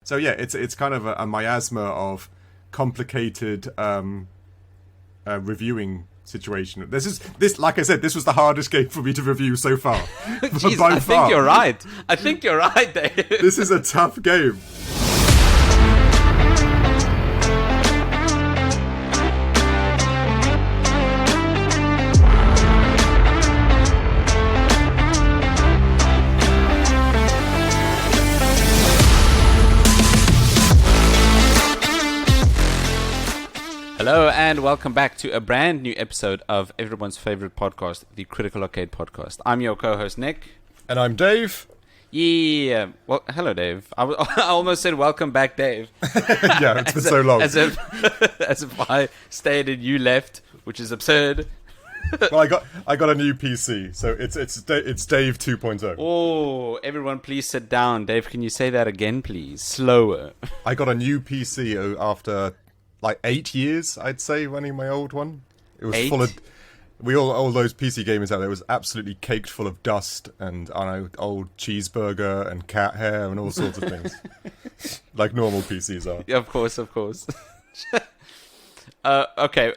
So yeah, it's kind of a miasma of complicated reviewing situation. This, like I said, this was the hardest game for me to review so far. Jeez, I think you're right. I think you're right, Dave. This is a tough game. Hello and welcome back to a brand new episode of everyone's favorite podcast, the Critical Arcade Podcast. I'm your co-host Nick. And I'm Dave. Yeah, well, hello Dave. I almost said welcome back, Dave. Yeah, it's been so long. As if I stayed and you left, which is absurd. Well, I got a new PC, so it's Dave 2.0. Oh, everyone please sit down. Dave, can you say that again, please? Slower. I got a new PC after like 8 years, I'd say, running my old one. It was full of all those PC gamers out there. It was absolutely caked full of dust and old cheeseburger and cat hair and all sorts of things, like normal PCs are. Yeah, of course. Okay,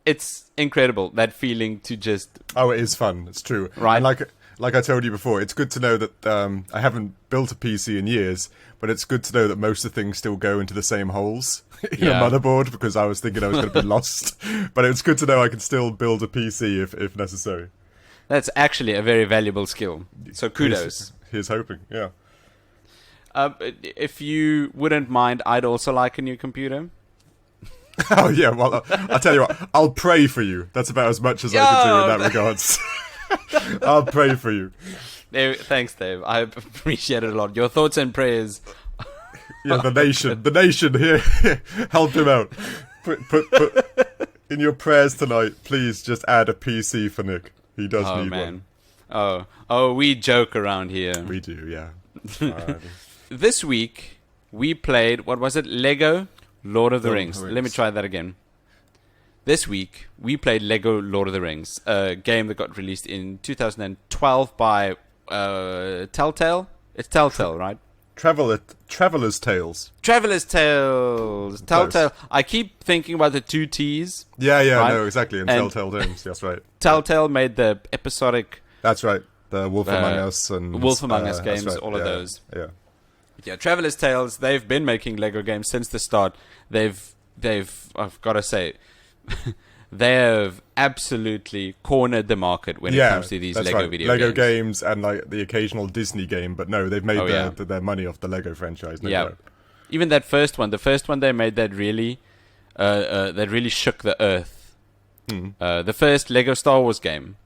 it's incredible, that feeling to just... Oh, it is fun. It's true. Right. And like I told you before, it's good to know that I haven't built a PC in years, but it's good to know that most of the things still go into the same holes in a motherboard, because I was thinking I was going to be lost. But it's good to know I can still build a PC if necessary. That's actually a very valuable skill. So kudos. Here's hoping, yeah. If you wouldn't mind, I'd also like a new computer. Oh, yeah, well, I'll tell you what, I'll pray for you. That's about as much as I can do in that regards. I'll pray for you. Thanks, Dave. I appreciate it a lot. Your thoughts and prayers. Yeah, the nation here, help him out. Put in your prayers tonight, please just add a PC for Nick. He does need one. Oh, we joke around here. We do, yeah. This week, we played, what was it? Lego Lord of the Rings. Let me try that again. This week, we played Lego Lord of the Rings, a game that got released in 2012 by Telltale. It's Telltale, right? Traveler's Tales. Traveler's Tales. Telltale. Close. I keep thinking about the two T's. Yeah, right? No, exactly. And Telltale Games, that's right. Telltale made the episodic... That's right. The Wolf Among Us and... Wolf Among Us games, right. all of those. Yeah, Traveler's Tales, they've been making Lego games since the start. They've I've got to say... they have absolutely cornered the market when it comes to these Lego video games. Lego games and like the occasional Disney game, but no, they've made their money off the Lego franchise. Even that first one, they made that really shook the earth. The first Lego Star Wars game.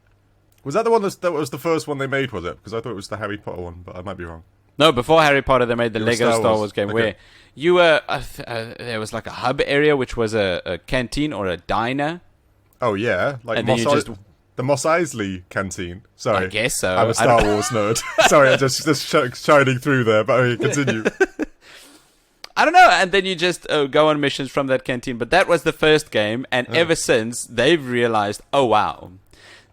Was that the one that was the first one they made? Was it? Because I thought it was the Harry Potter one, but I might be wrong. No, before Harry Potter, they made the Lego Star Wars game where you were there was like a hub area, which was a canteen or a diner. Oh yeah, like the Mos Eisley canteen. Sorry, I guess so. I'm a Star Wars nerd. Sorry, I'm just shining through there. But okay, continue. I don't know. And then you just go on missions from that canteen. But that was the first game, and ever since they've realized, oh wow,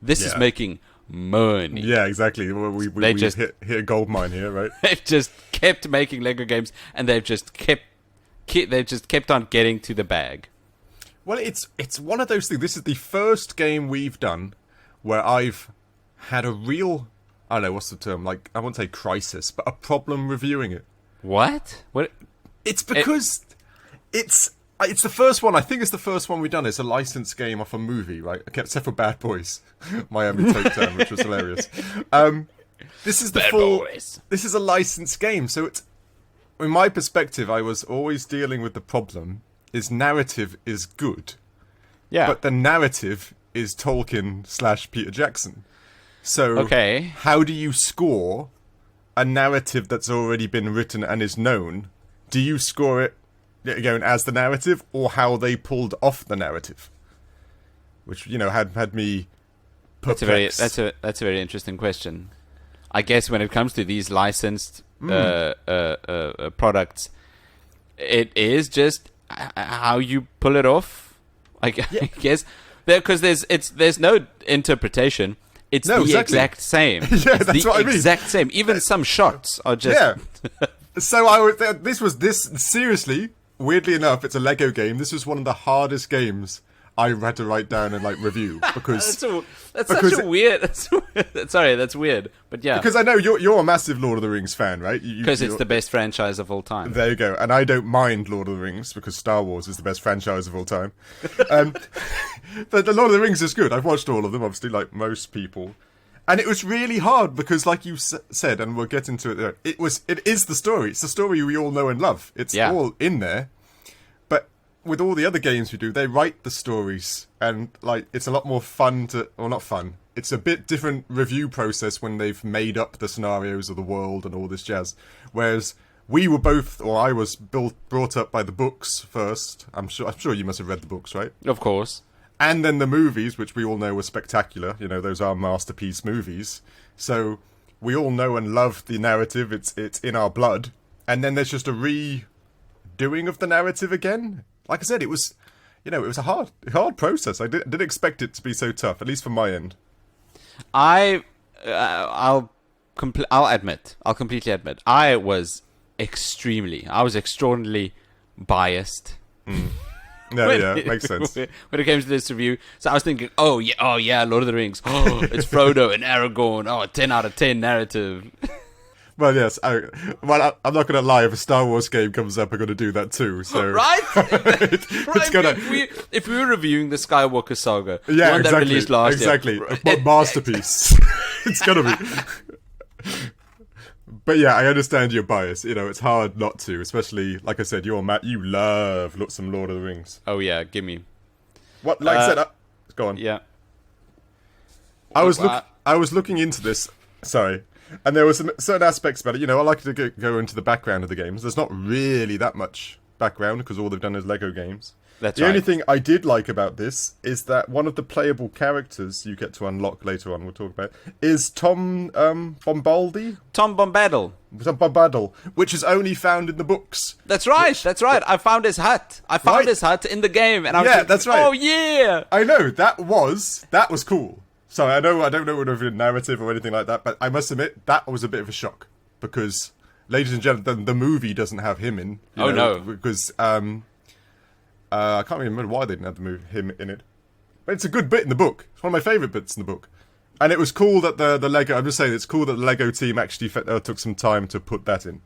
this is making money. Yeah, exactly. We just hit a gold mine here, right? They've just kept making Lego games, and they've just kept on getting to the bag. Well, it's one of those things. This is the first game we've done where I've had a real, I don't know, what's the term? Like, I won't say crisis, but a problem reviewing it. What? It's because it's the first one. I think it's the first one we've done. It's a licensed game off a movie, right? Except for Bad Boys, Miami Takedown, which was hilarious. This is This is a licensed game, so it's. In my perspective, I was always dealing with the problem. Is narrative is good, but the narrative is Tolkien / Peter Jackson. So, how do you score a narrative that's already been written and is known? Do you score it again as the narrative, or how they pulled off the narrative? Which had me perplexed. That's a very interesting question. I guess when it comes to these licensed products, it is just how you pull it off. I guess because there's no interpretation. It's exact same. That's what I mean. Exact same. Even some shots are just So seriously, weirdly enough, it's a Lego game. This was one of the hardest games I had to write down and review because that's such a weird. Sorry, that's weird, but yeah, because I know you're a massive Lord of the Rings fan, right? Because it's the best franchise of all time. There you go. And I don't mind Lord of the Rings because Star Wars is the best franchise of all time. But the Lord of the Rings is good. I've watched all of them, obviously, like most people. And it was really hard because, like you said, and we'll get into it there, it is the story. It's the story we all know and love. It's all in there. But with all the other games we do, they write the stories. And, it's a lot more fun not fun. It's a bit different review process when they've made up the scenarios of the world and all this jazz. Whereas we were both, or I was brought up by the books first. I'm sure you must have read the books, right? Of course. And then the movies, which we all know were spectacular. You know, those are masterpiece movies. So we all know and love the narrative. It's in our blood. And then there's just a redoing of the narrative again. Like I said, it was a hard process. I didn't expect it to be so tough, at least from my end. I'll completely admit, I was extraordinarily biased. No, makes sense. When it came to this review, so I was thinking, oh yeah, Lord of the Rings. Oh, it's Frodo and Aragorn. Oh, 10 out of 10 narrative. Well, yes. I'm not going to lie. If a Star Wars game comes up, I'm going to do that too. So right? It's gonna. If we were reviewing the Skywalker saga, the yeah, one that exactly, released last exactly, year, masterpiece. It's gonna be. But yeah, I understand your bias. It's hard not to, especially like I said, you're Matt. You love some Lord of the Rings. Oh yeah, gimme. What? Like I said, go on. Yeah. I was looking into this. Sorry. And there were some certain aspects about it. I like to go into the background of the games. There's not really that much background because all they've done is Lego games. That's the only thing I did like about this is that one of the playable characters you get to unlock later on, we'll talk about, is Tom Bombadil? Tom Bombadil. Which is only found in the books. That's right. I found his hut. His hut in the game. And I was thinking, that's right. Oh, yeah. I know. That was cool. So I don't know whether it's narrative or anything like that, but I must admit, that was a bit of a shock. Because, ladies and gentlemen, the movie doesn't have him in. No. Because, I can't remember why they didn't have him in it. But it's a good bit in the book. It's one of my favourite bits in the book. And it was cool that the Lego... I'm just saying, it's cool that the Lego team actually took some time to put that in.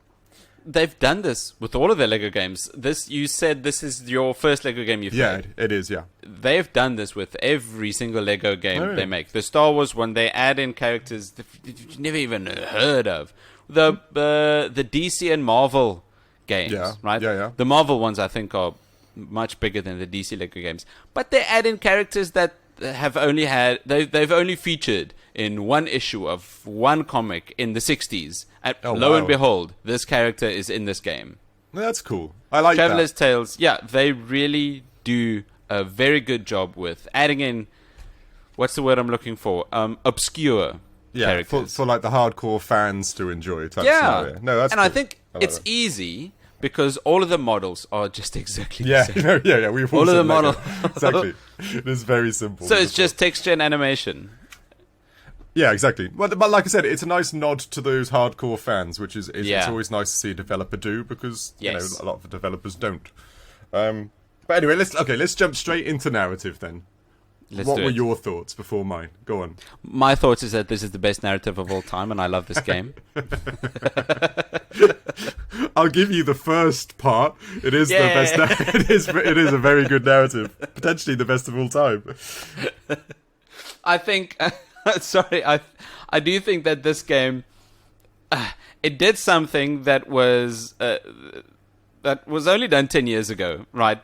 They've done this with all of their Lego games. You said this is your first Lego game you've played. Yeah, it is, yeah. They've done this with every single Lego game they make. The Star Wars one, they add in characters that you've never even heard of. The DC and Marvel games, right? Yeah. The Marvel ones, I think, are much bigger than the DC Lego games. But they add in characters that have only they've only featured in one issue of one comic in the 60s. And lo and behold, this character is in this game. That's cool. I like Traveler's Tales, they really do a very good job with adding in, what's the word I'm looking for? Obscure characters. For like the hardcore fans to enjoy type scenario. No, that's and cool. I think it's easy because all of the models are just exactly the same. Yeah. We've all of the models. Exactly. It is very simple. So it's just texture and animation. Yeah, exactly. Well, but like I said, it's a nice nod to those hardcore fans, which is it's always nice to see a developer do because a lot of the developers don't. But anyway, let's jump straight into narrative then. What were your thoughts before mine? Go on. My thoughts is that this is the best narrative of all time, and I love this game. I'll give you the first part. It is the best. It is a very good narrative, potentially the best of all time. I think. Sorry, I do think that this game it did something that was only done 10 years ago, right?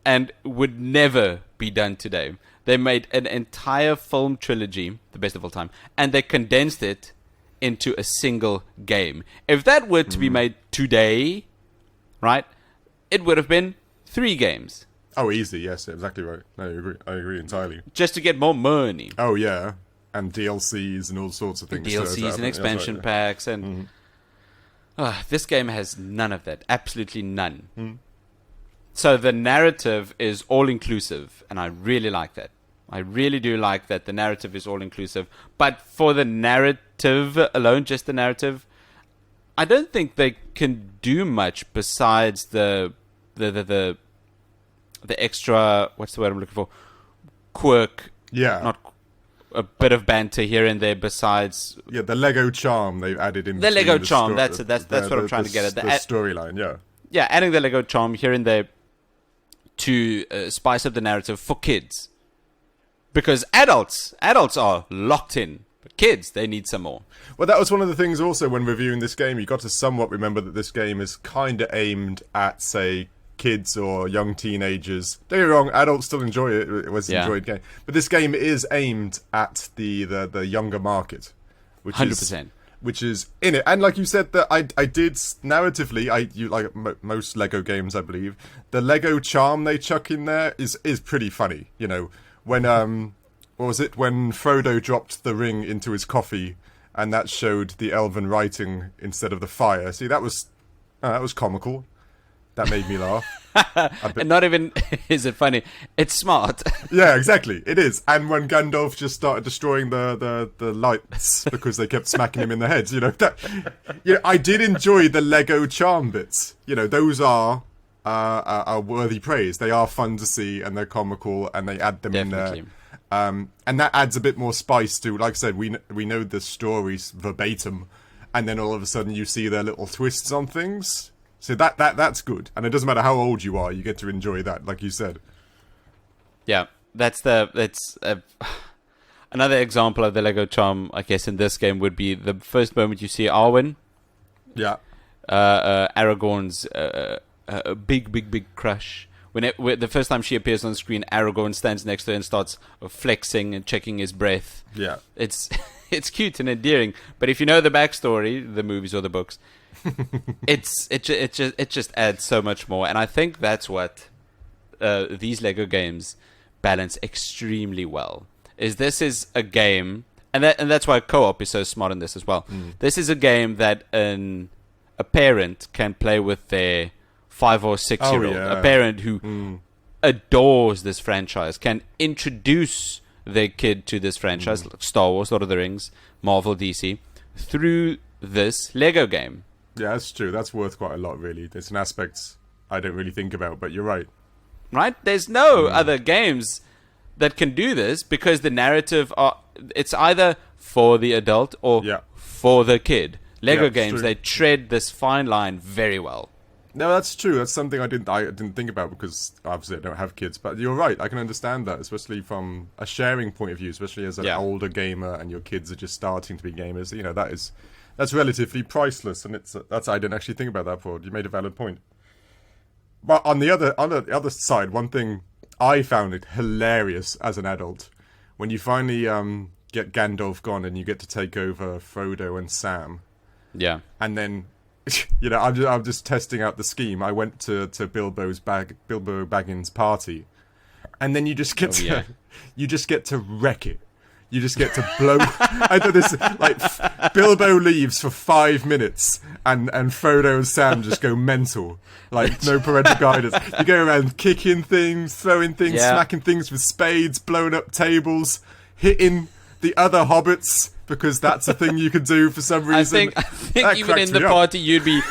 And would never be done today. They made an entire film trilogy, the best of all time, and they condensed it into a single game. If that were to be made today, right, it would have been 3 games. Oh, easy, yes, exactly right. No, I agree entirely. Just to get more money. Oh, yeah. And DLCs and all sorts of things. DLCs and expansion packs. And this game has none of that. Absolutely none. So the narrative is all-inclusive, and I really like that. I really do like that the narrative is all-inclusive. But for the narrative alone, just the narrative, I don't think they can do much besides the extra, what's the word I'm looking for? Quirk. Yeah. Not a bit of banter here and there besides. Yeah, the Lego charm they've added in. The Lego charm, that's what I'm trying to get at. The storyline, yeah. Yeah, adding the Lego charm here and there to spice up the narrative for kids. Because adults are locked in. But kids, they need some more. Well, that was one of the things also when reviewing this game. You got to somewhat remember that this game is kind of aimed at, say, kids or young teenagers. Don't get me wrong, adults still enjoy it. It was an enjoyed game. But this game is aimed at the younger market. Which 100%. Which is in it. And like you said, that I did narratively, you like most Lego games, I believe, the Lego charm they chuck in there is pretty funny. You know, when what was it? When Frodo dropped the ring into his coffee, and that showed the elven writing instead of the fire. See, that was comical. That made me laugh. And not even is it funny? It's smart. Yeah, exactly. It is. And when Gandalf just started destroying the lights because they kept smacking him in the head, I did enjoy the Lego charm bits. You know, those are worthy praise. They are fun to see, and they're comical, and they add them Definitely. in there. And that adds a bit more spice to. Like I said, we know the stories verbatim, and then all of a sudden you see their little twists on things. So that's good, and it doesn't matter how old you are, you get to enjoy that, like you said. Yeah, that's another example of the Lego charm. I guess in this game would be the first moment you see Arwen. Yeah. Aragorn's big crush. When the first time she appears on the screen, Aragorn stands next to her and starts flexing and checking his breath. Yeah. It's cute and endearing, but if you know the backstory, the movies or the books, it just adds so much more, and I think that's what these Lego games balance extremely well. This is a game, and that's why co-op is so smart in this as well. This is a game that a parent can play with their 5 or 6 year old. A parent who adores this franchise can introduce their kid to this franchise, like Star Wars, Lord of the Rings, Marvel, DC, through this Lego game. Yeah, that's true. That's worth quite a lot, really. There's an aspect I don't really think about, but you're right. Right? There's no other games that can do this because the narrative it's either for the adult or for the kid. Lego games, they tread this fine line very well. No, that's true. That's something I didn't think about because obviously I don't have kids. But you're right. I can understand that, especially from a sharing point of view, especially as an older gamer and your kids are just starting to be gamers. You know, that's relatively priceless, and that's I didn't actually think about that before. You made a valid point. But on the other side, one thing I found it hilarious as an adult when you finally get Gandalf gone and you get to take over Frodo and Sam. Yeah, and then I'm just testing out the scheme. I went to Bilbo Baggins' party, and then you just get to wreck it. You just get to blow. I know this. Like Bilbo leaves for 5 minutes, and Frodo and Sam just go mental. Like no parental guidance. You go around kicking things, throwing things, smacking things with spades, blowing up tables, hitting the other hobbits because that's a thing you can do for some reason. I think even in the party you'd be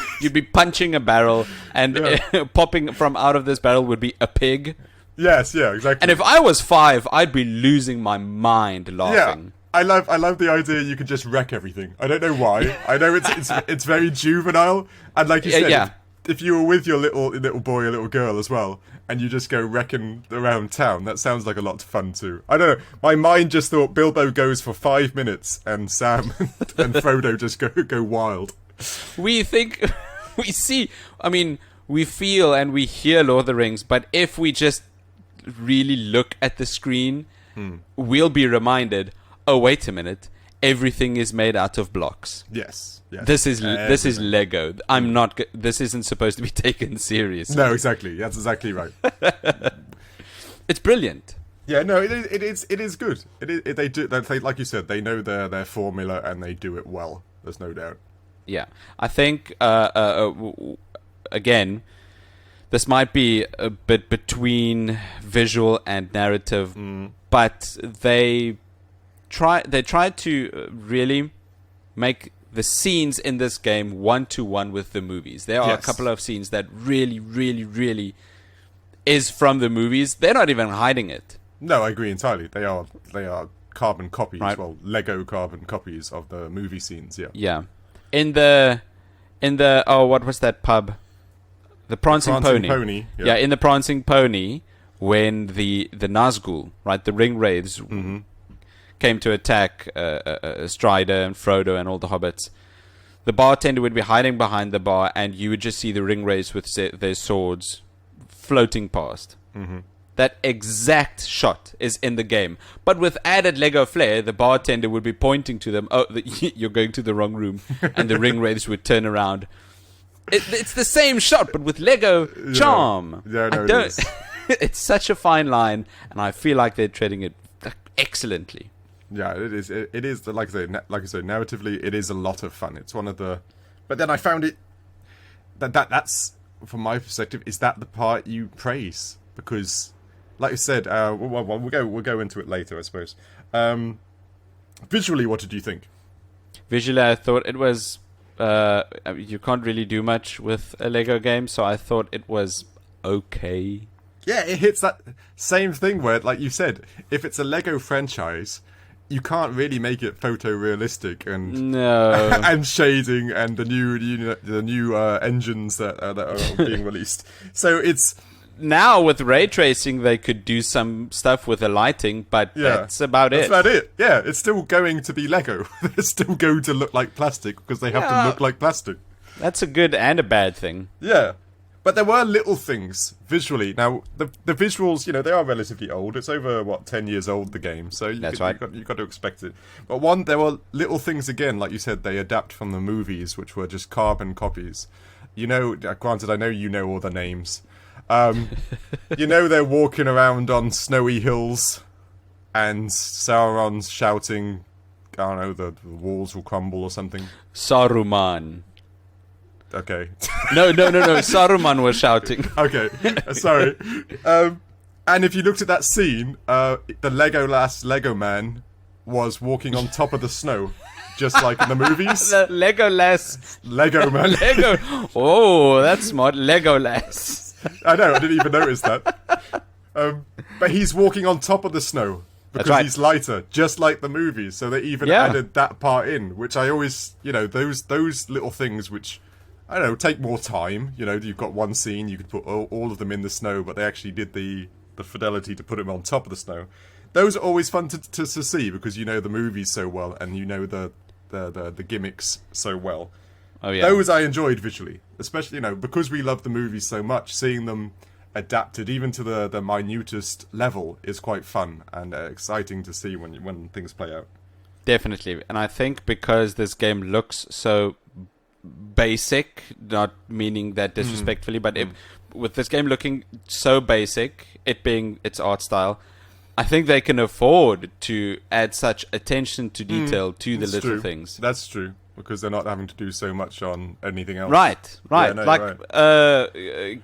punching a barrel, and popping from out of this barrel would be a pig. Yes, yeah, exactly. And if I was 5, I'd be losing my mind laughing. Yeah, I love the idea you could just wreck everything. I don't know why. I know it's very juvenile, and like you said, if you were with your little boy or little girl as well, and you just go wrecking around town, that sounds like a lot of fun too. I don't know. My mind just thought Bilbo goes for 5 minutes, and Sam and Frodo just go wild. We feel and we hear Lord of the Rings, but if we just really look at the screen, we'll be reminded, oh wait a minute, everything is made out of blocks. Yes. This is Lego. This isn't supposed to be taken seriously. No, exactly. That's exactly right. It's brilliant. Yeah, no, it is good. They do, like you said, they know their formula and they do it well. There's no doubt. Yeah, I think again, this might be a bit between visual and narrative, but they try to really make the scenes in this game 1-to-1 with the movies. There are a couple of scenes that really, really, really is from the movies. They're not even hiding it. No, I agree entirely. They are carbon copies, right. well, Lego carbon copies of the movie scenes. Yeah. Yeah. In the what was that pub? The Prancing Pony. Yeah, in the Prancing Pony, when the Nazgul, right, the ring wraiths, came to attack Strider and Frodo and all the hobbits, the bartender would be hiding behind the bar, and you would just see the ring wraiths with their swords floating past. That exact shot is in the game, but with added Lego flair. The bartender would be pointing to them, you're going to the wrong room, and the ring wraiths would turn around. It's the same shot, but with Lego charm. Yeah, no, it is. It's such a fine line, and I feel like they're treading it excellently. Yeah, it is. It is. Like I say, narratively, it is a lot of fun. It's one of the. But then I found it. That's from my perspective. Is that the part you praise? Because, like you said, we'll go into it later, I suppose. Visually, what did you think? Visually, I thought it was. You can't really do much with a Lego game, so I thought it was okay. Yeah, it hits that same thing where, like you said, if it's a Lego franchise, you can't really make it photorealistic and and shading and the new engines that are being released. So it's now with ray tracing they could do some stuff with the lighting, but that's about it. That's about it. Yeah, it's still going to be Lego. They're still going to look like plastic because they have to look like plastic. That's a good and a bad thing. Yeah. But there were little things visually. Now, the visuals, they are relatively old. It's over, 10 years old, the game. So you've got to expect it. But there were little things, again, like you said, they adapt from the movies, which were just carbon copies. Granted, I know you know all the names. They're walking around on snowy hills, and Sauron's shouting, I don't know, the walls will crumble or something. Saruman. Okay. No. Saruman was shouting. Okay, sorry. And if you looked at that scene, the Lego man was walking on top of the snow, just like in the movies. The Lego man. Lego. Oh, that's smart. Legolas. I know. I didn't even notice that. But he's walking on top of the snow because he's lighter, just like the movies. So they even added that part in, which I always, those little things which. I don't know, take more time. You've got one scene, you could put all of them in the snow, but they actually did the fidelity to put them on top of the snow. Those are always fun to see because you know the movies so well and you know the gimmicks so well. Oh yeah. Those I enjoyed visually, especially because we love the movies so much. Seeing them adapted even to the minutest level is quite fun and exciting to see when things play out. Definitely, and I think because this game looks so basic, not meaning that disrespectfully, but with this game looking so basic, it being its art style, I think they can afford to add such attention to detail to the little things. That's true, because they're not having to do so much on anything else. Right. Yeah, no, like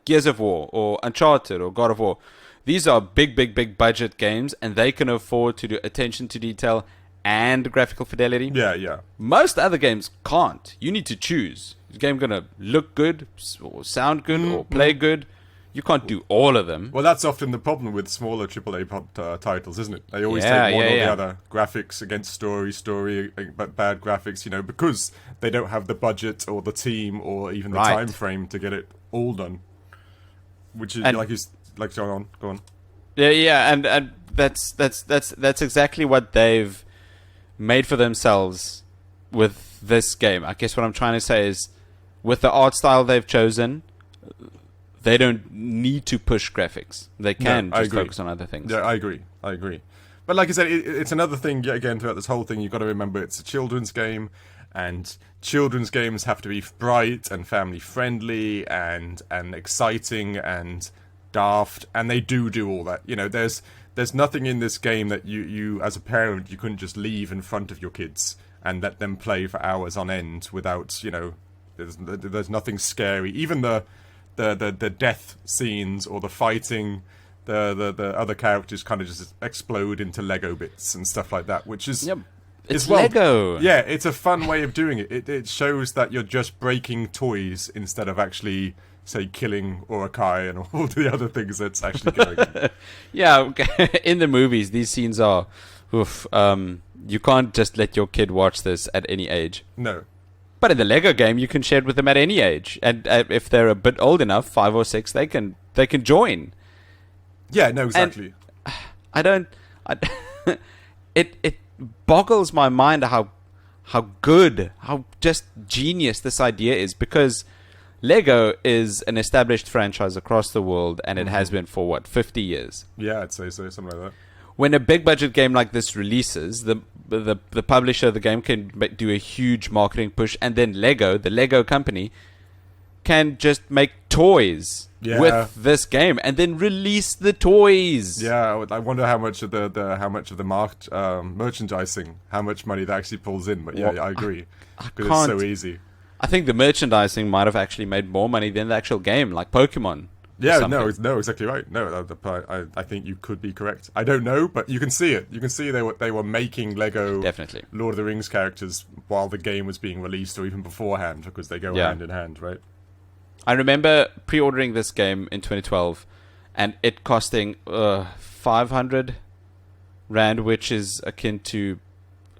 Gears of War or Uncharted or God of War. These are big budget games, and they can afford to do attention to detail and graphical fidelity. Yeah. Most other games can't. You need to choose. Is the game going to look good or sound good or play good? You can't do all of them. Well, that's often the problem with smaller AAA titles, isn't it? They always take one or the other. Graphics against story, but bad graphics, because they don't have the budget or the team or even the time frame to get it all done. Which is go on. Yeah, and that's exactly what they've made for themselves with this game. I guess what I'm trying to say is, with the art style they've chosen, they don't need to push graphics. They can just focus on other things. Yeah, I agree. But like I said, it's another thing, yet again, throughout this whole thing, you've got to remember it's a children's game, and children's games have to be bright and family-friendly and exciting and daft, and they do all that. There's nothing in this game that you as a parent, you couldn't just leave in front of your kids and let them play for hours on end without, there's nothing scary. Even the death scenes or the fighting, the other characters kind of just explode into Lego bits and stuff like that, which is It's well, Lego. Yeah, it's a fun way of doing it. It shows that you're just breaking toys instead of actually, say, killing Orakai and all the other things that's actually going on. Yeah, in the movies, these scenes are, oof, you can't just let your kid watch this at any age. No. But in the Lego game, you can share it with them at any age, and if they're a bit old enough, 5 or 6, they can join. Yeah, no, exactly. And it boggles my mind how good, how just genius this idea is, because Lego is an established franchise across the world, and it has been for 50 years. Yeah, I'd say so, something like that. When a big budget game like this releases, the publisher of the game can do a huge marketing push, and then Lego, the Lego company, can just make toys with this game and then release the toys. Yeah, I wonder how much of the merchandising, how much money that actually pulls in. But yeah, I agree, because it's so easy. I think the merchandising might have actually made more money than the actual game, like Pokemon. Yeah, no, exactly right. No, I think you could be correct. I don't know, but you can see it. You can see they were making Lego definitely Lord of the Rings characters while the game was being released, or even beforehand, because they go hand in hand, right? I remember pre-ordering this game in 2012, and it costing 500 Rand, which is akin to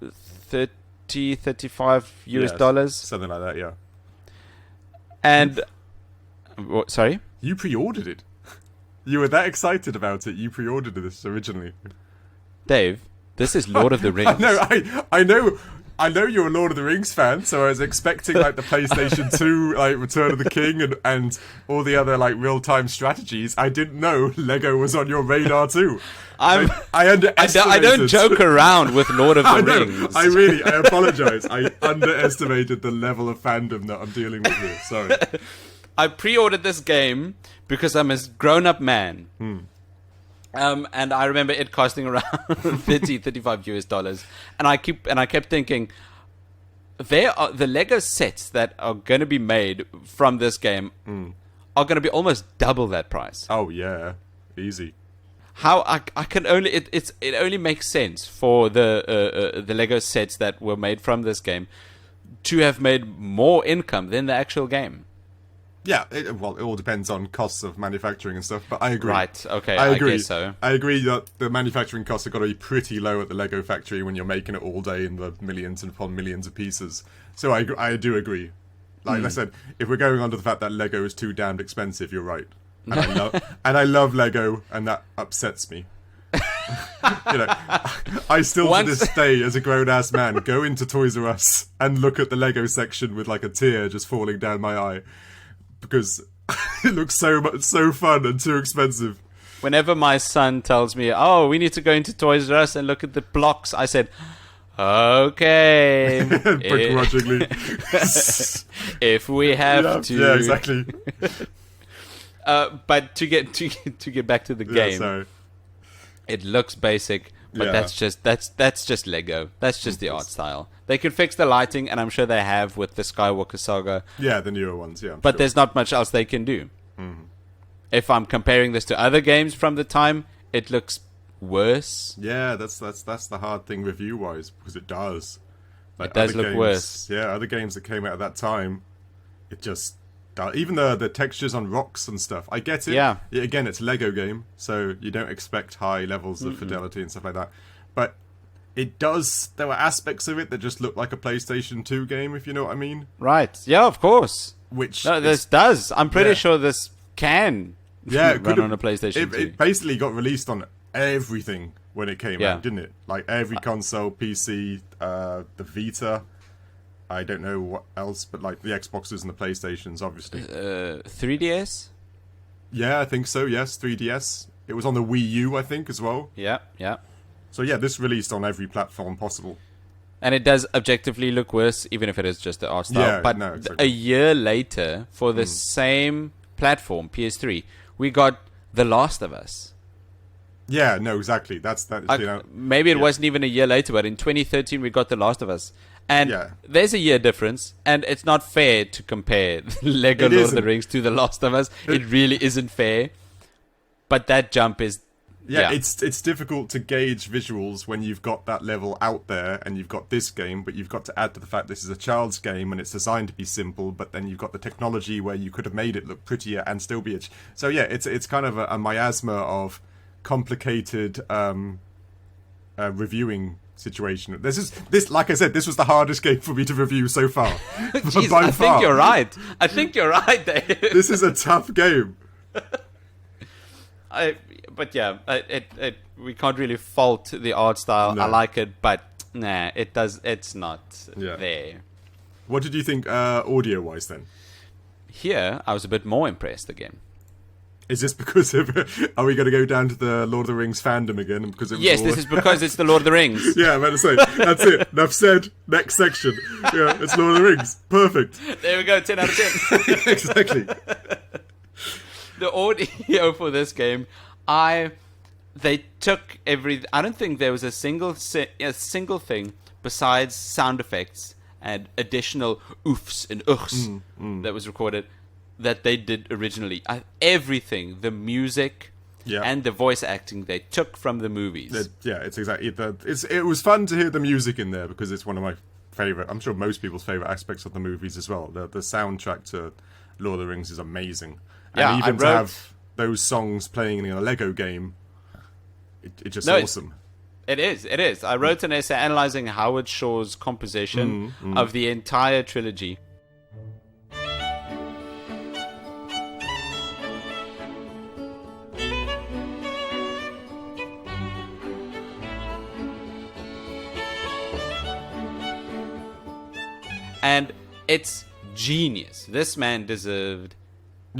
35 US dollars, something like that. Yeah. And sorry. You pre-ordered it. You were that excited about it. You pre-ordered this originally. Dave, this is Lord of the Rings. I know you're a Lord of the Rings fan, so I was expecting like the PlayStation 2, like Return of the King, and all the other like real-time strategies. I didn't know Lego was on your radar too. I underestimated. I don't joke around with Lord of the Rings. I apologize. I underestimated the level of fandom that I'm dealing with here. Sorry. I pre-ordered this game because I'm a grown-up man. And I remember it costing around 35 US dollars. And I kept thinking, the Lego sets that are going to be made from this game are going to be almost double that price. Oh yeah, easy. How I can only it only makes sense for the Lego sets that were made from this game to have made more income than the actual game. Yeah, it all depends on costs of manufacturing and stuff, but I agree. Right, okay, I agree. I guess so. I agree that the manufacturing costs have got to be pretty low at the Lego factory when you're making it all day in the millions and upon millions of pieces. So I do agree. Like I said, if we're going on to the fact that Lego is too damned expensive, you're right. And I love Lego, and that upsets me. I still to this day, as a grown-ass man, go into Toys R Us and look at the Lego section with like a tear just falling down my eye. Because it looks so fun and too expensive. Whenever my son tells me, "Oh, we need to go into Toys R Us and look at the blocks," I said, "Okay." Begrudgingly. If we have to. Yeah, exactly. But to get back to the game, it looks basic, but that's just Lego. That's just the art style. They could fix the lighting, and I'm sure they have with the Skywalker Saga. Yeah, the newer ones, yeah. But there's not much else they can do. If I'm comparing this to other games from the time, it looks worse. Yeah, that's the hard thing review-wise, because it does. Like, it does look worse. Yeah, other games that came out at that time, it just... Even the textures on rocks and stuff, I get it. Yeah. Again, it's a Lego game, so you don't expect high levels of fidelity and stuff like that. But it does... There were aspects of it that just looked like a PlayStation 2 game, if you know what I mean. Right. Yeah, of course. This does. I'm pretty sure this can run on a PlayStation 2. It basically got released on everything when it came out, didn't it? Like every console, PC, the Vita... I don't know what else, but like the Xboxes and the PlayStations, obviously. 3DS? Yeah, I think so, yes, 3DS. It was on the Wii U, I think, as well. Yeah. So yeah, this released on every platform possible. And it does objectively look worse, even if it is just the art style. Yeah, but no, exactly. A year later, for the same platform, PS3, we got The Last of Us. Yeah, no, exactly. Maybe it wasn't even a year later, but in 2013 we got The Last of Us. And there's a year difference, and it's not fair to compare Lego Lord of the Rings to The Last of Us. It really isn't fair. But that jump is Yeah, it's difficult to gauge visuals when you've got that level out there and you've got this game, but you've got to add to the fact this is a child's game and it's designed to be simple, but then you've got the technology where you could have made it look prettier and still be so yeah, it's kind of a miasma of complicated reviewing situation. This like I said, this was the hardest game for me to review so far. Jeez, I think you're right. I think you're right, Dave. This is a tough game. We can't really fault the art style. No. I like it, but nah, it's not there. What did you think audio-wise then? Here, I was a bit more impressed again. Is this because of... Are we going to go down to the Lord of the Rings fandom again? Because yes, this is because it's the Lord of the Rings. Yeah, I'm about to say, that's it. Enough said. Next section. Yeah, it's Lord of the Rings. Perfect. There we go, 10 out of 10. Exactly. The audio for this game, they took every... I don't think there was a single thing besides sound effects and additional oofs and uchs that was recorded that they did originally. Everything, the music and the voice acting, they took from the movies. It's exactly... It was fun to hear the music in there because it's one of my favourite... I'm sure most people's favourite aspects of the movies as well. The soundtrack to Lord of the Rings is amazing. And even to have those songs playing in a Lego game, it's just awesome. It is. I wrote an essay analysing Howard Shore's composition of the entire trilogy. And it's genius. This man deserved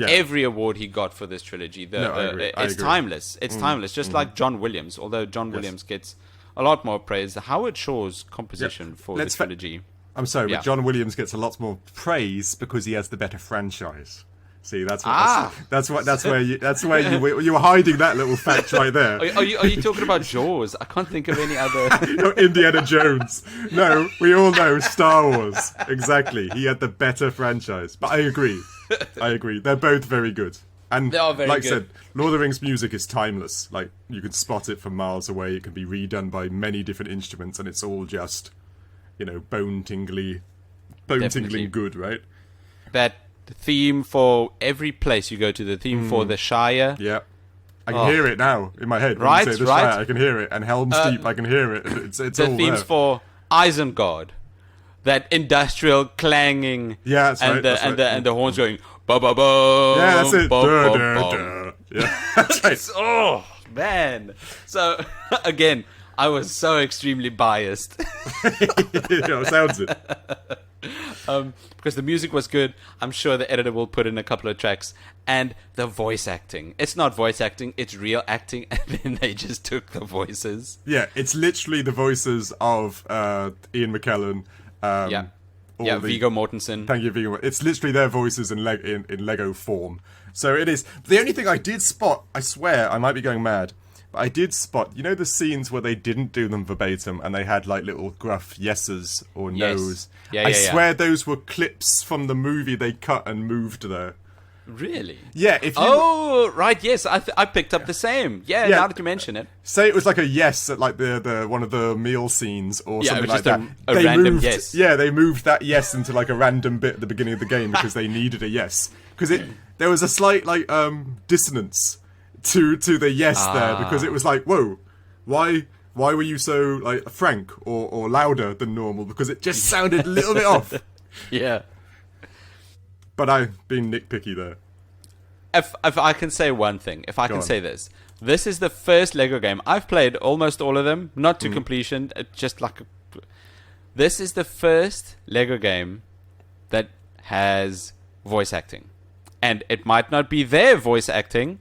every award he got for this trilogy. It's timeless. It's timeless. Just like John Williams, although John Williams gets a lot more praise. Howard Shore's composition for this trilogy. I'm sorry, but John Williams gets a lot more praise because he has the better franchise. See, that's where you were hiding that little fact right there. Are you talking about Jaws? I can't think of any other. Indiana Jones. No, we all know Star Wars. Exactly, he had the better franchise. But I agree. They're both very good. And they are very like good. I said, Lord of the Rings music is timeless. Like, you can spot it from miles away. It can be redone by many different instruments, and it's all just, bone-tingling good, right? That theme for every place you go to, the theme for the Shire. Yeah. I can hear it now in my head. Right, when you say the Shire, I can hear it. And Helm's Deep, I can hear it. It's the all themes there. for Isengard. That industrial clanging. Yeah, that's right. And the horns going... Ba ba ba. Yeah, that's it. Ba, Duh, ba, duh, ba. duh. Yeah, that's right. Oh, man. So, again, I was so extremely biased. Sounds it. Because the music was good. I'm sure the editor will put in a couple of tracks. And the voice acting. It's not voice acting, it's real acting. And then they just took the voices. Yeah, it's literally the voices of Ian McKellen. Viggo Mortensen. Thank you, Viggo. It's literally their voices in Lego form. So it is. The only thing I did spot, I swear, I might be going mad, but I did spot, the scenes where they didn't do them verbatim and they had like little gruff yeses or nos. I swear those were clips from the movie they cut and moved there. Really? Yeah. Right. Yes, I picked up the same. Yeah. Now that you mention it. Say it was like a yes at like the one of the meal scenes or something like that. A random yes. Yeah, they moved that yes into like a random bit at the beginning of the game because they needed a yes. Because there was a slight like dissonance to the yes there because it was like, whoa, why were you so like frank or louder than normal? Because it just sounded a little bit off. Yeah. But I've been nitpicky there. If I can say one thing, say this is the first Lego game. I've played almost all of them, not to completion, just like... This is the first Lego game that has voice acting. And it might not be their voice acting,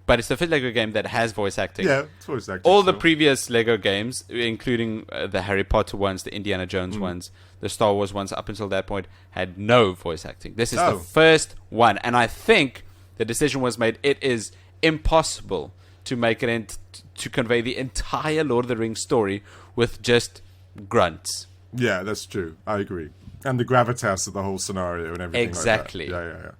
but it's the first Lego game that has voice acting. Yeah, it's voice acting. All the previous Lego games, including the Harry Potter ones, the Indiana Jones ones, the Star Wars ones up until that point, had no voice acting. This is the first one. And I think the decision was made, it is impossible to make it to convey the entire Lord of the Rings story with just grunts. Yeah, that's true. I agree. And the gravitas of the whole scenario and everything exactly. like that. Yeah.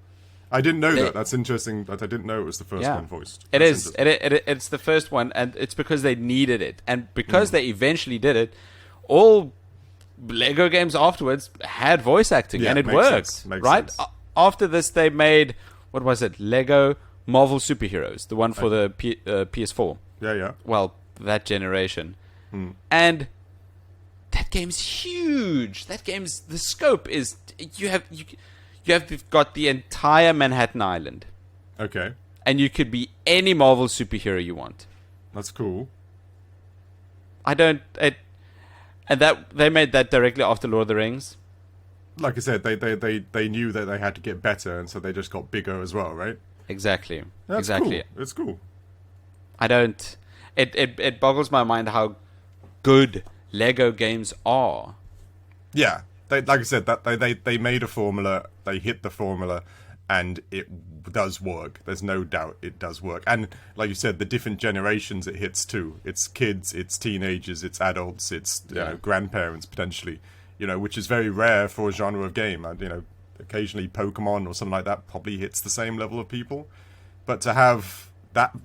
I didn't know that. That's interesting that I didn't know it was the first one voiced. It is. It's the first one, and it's because they needed it. And because they eventually did it, all Lego games afterwards had voice acting, and it worked, right? Sense. After this, they made, what was it? Lego Marvel Superheroes, the one for the PS4. Yeah. Well, that generation. And that game's huge. The scope is, you have got the entire Manhattan Island. Okay. And you could be any Marvel superhero you want. That's cool. And that they made that directly after Lord of the Rings. Like I said, they knew that they had to get better, and so they just got bigger as well, right? Exactly. That's exactly. Cool. It's cool. It boggles my mind how good Lego games are. Yeah. Like I said, that they made a formula, they hit the formula, and it does work. There's no doubt it does work. And like you said, the different generations it hits too. It's kids, it's teenagers, it's adults, it's grandparents potentially. Which is very rare for a genre of game. And occasionally Pokemon or something like that probably hits the same level of people. But to have that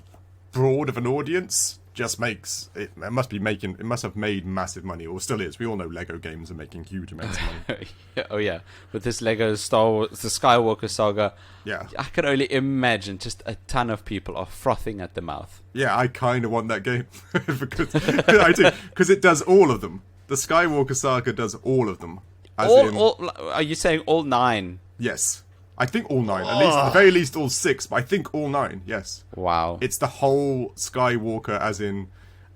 broad of an audience just makes it must have made massive money, or still is. We all know Lego games are making huge amounts of money. Oh yeah, with this Lego Star Wars, the Skywalker saga. Yeah, I can only imagine just a ton of people are frothing at the mouth. Yeah, I kind of want that game because I do, because it does all of them. The Skywalker saga does all of them. Are you saying all 9? Yes. I think all 9. At the very least all 6, but I think all 9, yes. Wow. It's the whole Skywalker, as in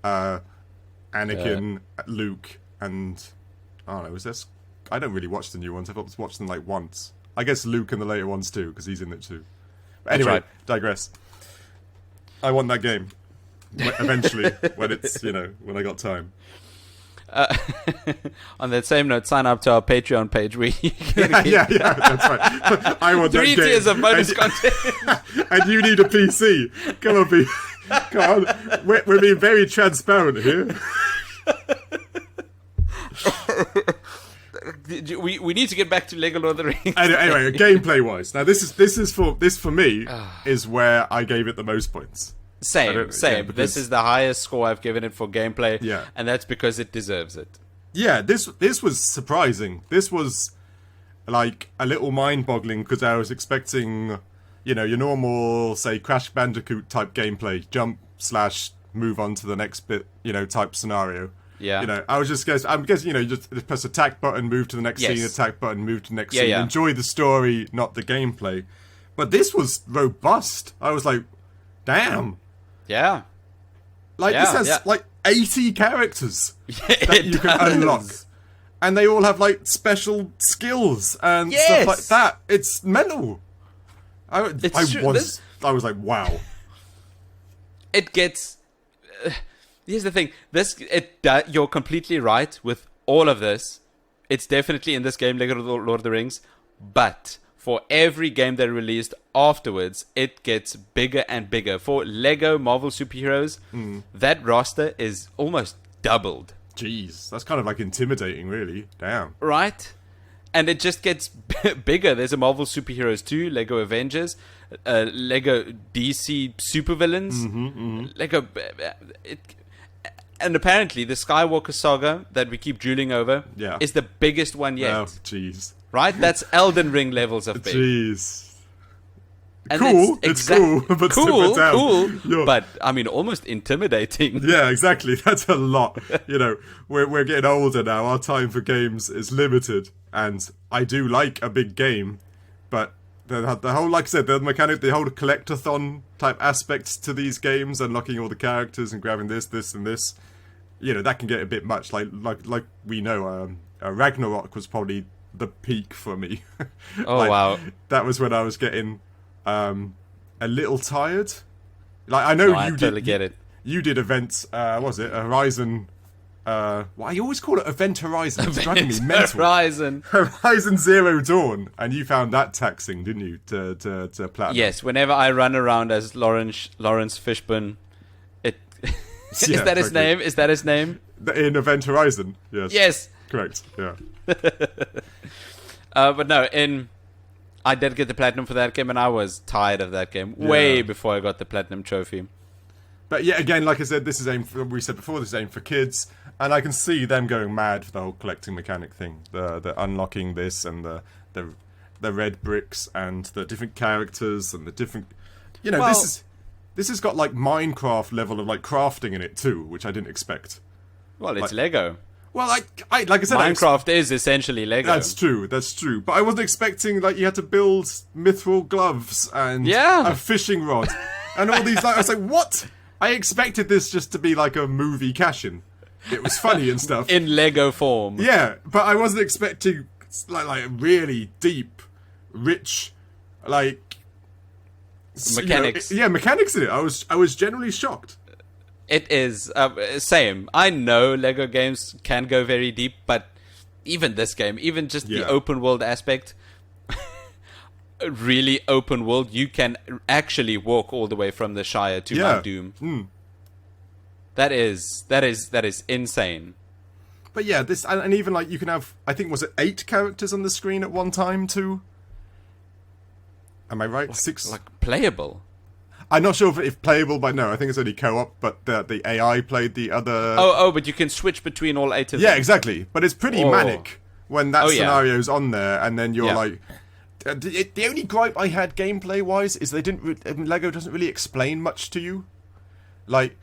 Anakin, Luke, and... I don't know, is this... I don't really watch the new ones. I've watched them like once. I guess Luke and the later ones too, because he's in it too. But anyway, digress. I want that game. Eventually, when it's, when I got time. On that same note, sign up to our Patreon page where you yeah, that's right. I want 3 that game. tiers of bonus content. And you need a PC. Come on. We're being very transparent here. We need to get back to Lego Lord of the Rings. Anyway, gameplay wise, now this for me is where I gave it the most points. Same. Yeah, This is the highest score I've given it for gameplay, and that's because it deserves it. Yeah, this was surprising. This was like a little mind-boggling because I was expecting, your normal, say, Crash Bandicoot type gameplay, jump / move on to the next bit, type scenario. Yeah. I was just guessing. I'm guessing, you just press attack button, move to the next scene, attack button, move to the next scene. Yeah. Enjoy the story, not the gameplay. But this was robust. I was like, damn. Yeah. This has like 80 characters that you can unlock. And they all have like special skills and stuff like that. It's mental. I was like, wow. It gets... here's the thing. You're completely right with all of this. It's definitely in this game, Lego Lord of the Rings. But for every game they released afterwards, it gets bigger and bigger. For Lego Marvel Superheroes, that roster is almost doubled. Jeez, that's kind of like intimidating, really. Damn. Right? And it just gets bigger. There's a Marvel Superheroes 2, Lego Avengers, Lego DC Supervillains, Lego... And apparently the Skywalker saga that we keep drooling over is the biggest one yet. Oh, jeez. Right? That's Elden Ring levels of big. Jeez. And cool. It's cool. But cool. But, I mean, almost intimidating. Yeah, exactly. That's a lot. We're getting older now. Our time for games is limited. And I do like a big game. But the whole, like I said, the mechanic, the whole collectathon type aspects to these games, unlocking all the characters and grabbing this, and this, that can get a bit much. Like we know, Ragnarok was probably the peak for me. Oh, wow. That was when I was getting a little tired. Like, I know I totally get it. You did events, what was it? Horizon... you always call it Event Horizon. It's driving me mental. Horizon Zero Dawn. And you found that taxing, didn't you, to platinum? Yes, whenever I run around as Lawrence Fishburne, is that his name? Is that his name? In Event Horizon, yes. Yes. Correct, yeah. But no, I did get the platinum for that game, and I was tired of that game way before I got the platinum trophy. But yeah, again, like I said, this is aimed for, we said before, this is aimed for kids, and I can see them going mad for the whole collecting mechanic thing. The unlocking this and the red bricks and the different characters and the different, you know, this has got like Minecraft level of like crafting in it too, which I didn't expect. Well, it's like, Lego. Well, like I said, Minecraft is essentially Lego. That's true. But I wasn't expecting like you had to build mithril gloves and a fishing rod and all these. Like, I was like, what? I expected this just to be like a movie cash-in. It was funny and stuff in Lego form. Yeah, but I wasn't expecting like really deep, rich, like mechanics. Mechanics in it. I was generally shocked. It is same. I know Lego games can go very deep, but even this game, even just the open world aspect, really open world, you can actually walk all the way from the Shire to Mount Doom. Mm. That is insane. But yeah, this and even like you can have, I think, was it 8 characters on the screen at one time too? Am I right? 6, like playable. I'm not sure if playable, but no, I think it's only co-op, but the AI played the other... Oh, but you can switch between all 8 of them. Yeah, exactly. But it's pretty manic when that scenario's on there, and then you're like... The only gripe I had gameplay-wise is they didn't... Lego doesn't really explain much to you. Like,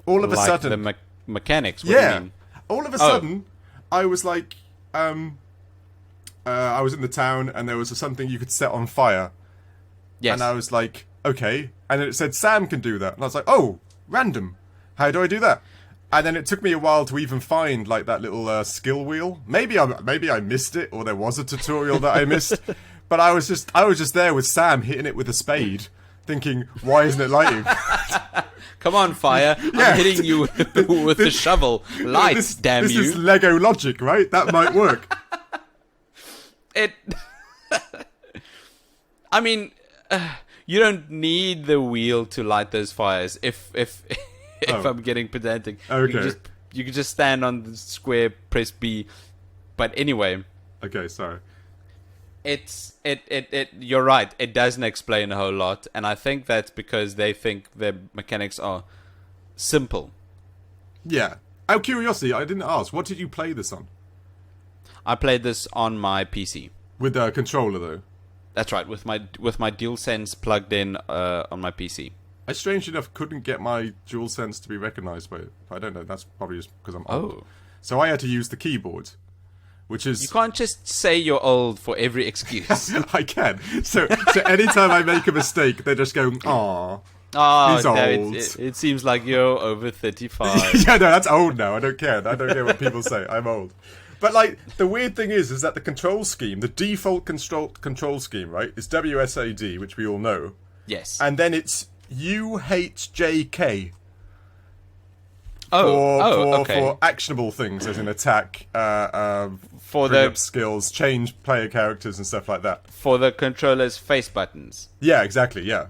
all of a sudden... the mechanics, what do you mean? All of a sudden, I was like... I was in the town, and there was something you could set on fire. Yes. And I was like... Okay, and then it said Sam can do that, and I was like, oh, random. How do I do that? And then it took me a while to even find like that little skill wheel. Maybe I missed it, or there was a tutorial that I missed. But I was just there with Sam hitting it with a spade, thinking, why isn't it lighting? Come on, fire! I'm hitting you with the shovel. Lights, damn you! This is Lego logic, right? That might work. I mean. You don't need the wheel to light those fires. If I'm getting pedantic, okay. You can just stand on the square, press B. But anyway, okay, sorry. You're right. It doesn't explain a whole lot, and I think that's because they think the mechanics are simple. Yeah. Out of curiosity, I didn't ask. What did you play this on? I played this on my PC with a controller, though. That's right, with my DualSense plugged in on my PC. I, strangely enough, couldn't get my DualSense to be recognised by it. I don't know, that's probably just because I'm old. So I had to use the keyboard, which is... You can't just say you're old for every excuse. I can. So anytime I make a mistake, they're just going, "Aw, he's old." It seems like you're over 35. Yeah, no, that's old now. I don't care. I don't care what people say. I'm old. But, like, the weird thing is that the control scheme, the default control scheme, right, is WSAD, which we all know. Yes. And then it's UHJK. Okay. For actionable things, as in attack, for the skills, change player characters and stuff like that. For the controller's face buttons. Yeah, exactly, yeah.